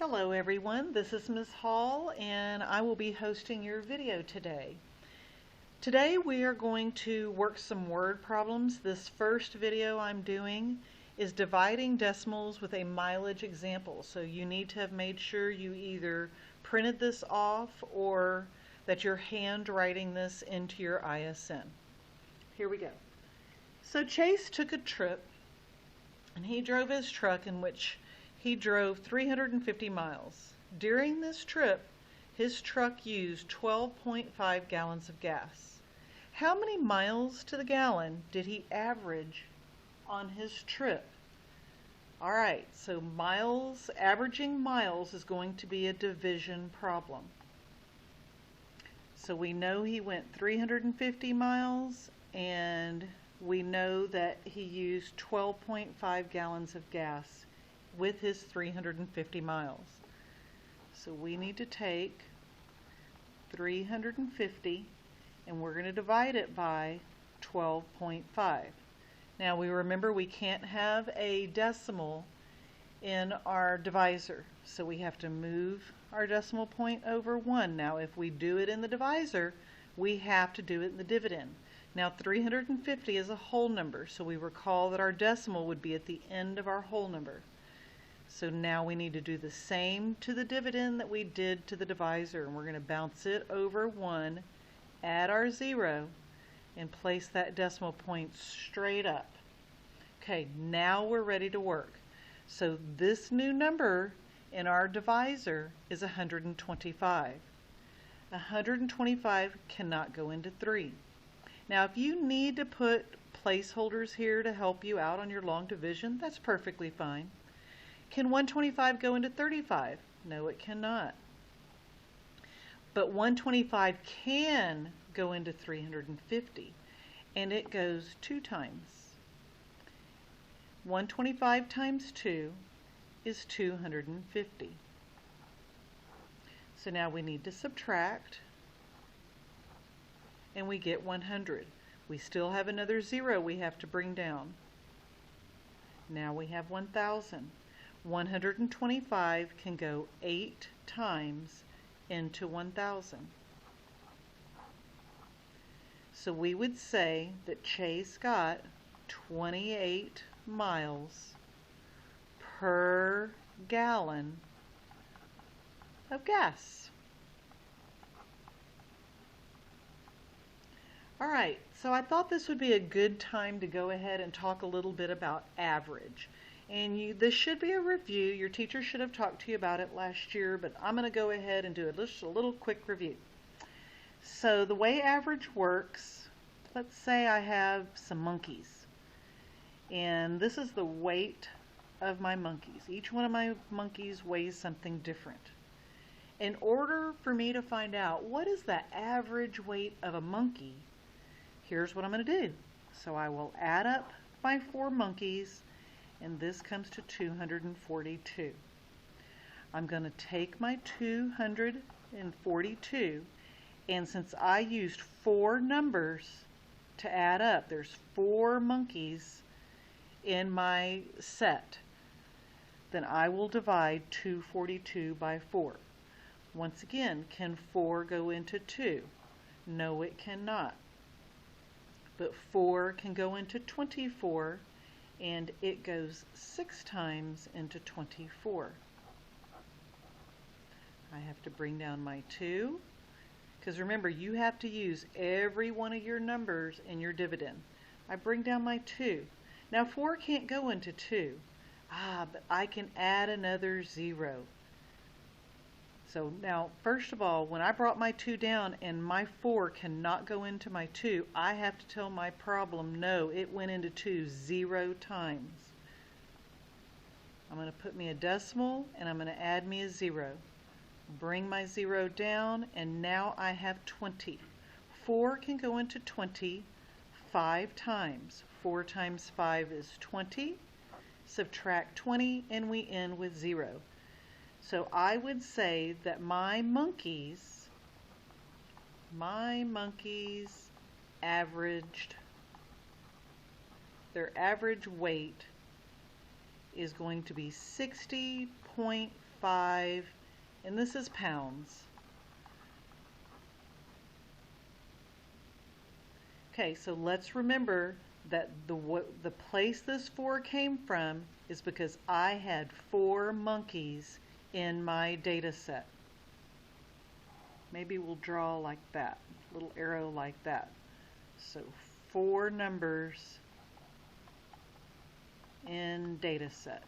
Hello everyone, this is Ms. Hall and I will be hosting your video today. Today we are going to work some word problems. This first video I'm doing is dividing decimals with a mileage example. So you need to have made sure you either printed this off or that you're handwriting this into your ISN. Here we go. So Chase took a trip and he drove his truck in which he drove 350 miles. During this trip, his truck used 12.5 gallons of gas. How many miles to the gallon did he average on his trip? All right, so miles, averaging miles is going to be a division problem. So we know he went 350 miles and we know that he used 12.5 gallons of gas with his 350 miles. So we need to take 350 and we're going to divide it by 12.5. Now we remember we can't have a decimal in our divisor, so we have to move our decimal point over 1. Now if we do it in the divisor, we have to do it in the dividend. Now 350 is a whole number, so we recall that our decimal would be at the end of our whole number. So now we need to do the same to the dividend that we did to the divisor, and we're going to bounce it over 1, add our 0, and place that decimal point straight up. Okay, now we're ready to work. So this new number in our divisor is 125. 125 cannot go into 3. Now if you need to put placeholders here to help you out on your long division, that's perfectly fine. Can 125 go into 35? No, it cannot. But 125 can go into 350, and it goes 2 times. 125 times 2 is 250. So now we need to subtract, and we get 100. We still have another 0 we have to bring down. Now we have 1,000. 125 can go 8 times into 1,000. So we would say that Chase got 28 miles per gallon of gas. All right, so I thought this would be a good time to go ahead and talk a little bit about average. And this should be a review. Your teacher should have talked to you about it last year, but I'm going to go ahead and do just a little quick review. So the way average works, let's say I have some monkeys. And this is the weight of my monkeys. Each one of my monkeys weighs something different. In order for me to find out what is the average weight of a monkey, here's what I'm going to do. So I will add up my 4 monkeys, and this comes to 242. I'm going to take my 242, and since I used 4 numbers to add up, there's 4 monkeys in my set, then I will divide 242 by 4. Once again, can 4 go into 2? No, it cannot. But 4 can go into 24, and it goes 6 times into 24. I have to bring down my 2, because remember, you have to use every one of your numbers in your dividend. I bring down my 2. Now 4 can't go into 2. But I can add another 0. So now, first of all, when I brought my 2 down and my 4 cannot go into my 2, I have to tell my problem, no, it went into 2 0 times. I'm going to put me a decimal and I'm going to add me a 0. Bring my 0 down, and now I have 20. 4 can go into 20 5 times. 4 times 5 is 20. Subtract 20 and we end with 0. So I would say that my monkeys averaged, their average weight is going to be 60.5 5, and this is pounds. Okay, so let's remember that the place this 4 came from is because I had 4 monkeys in my data set. Maybe we'll draw like that, little arrow like that. So 4 numbers in data set.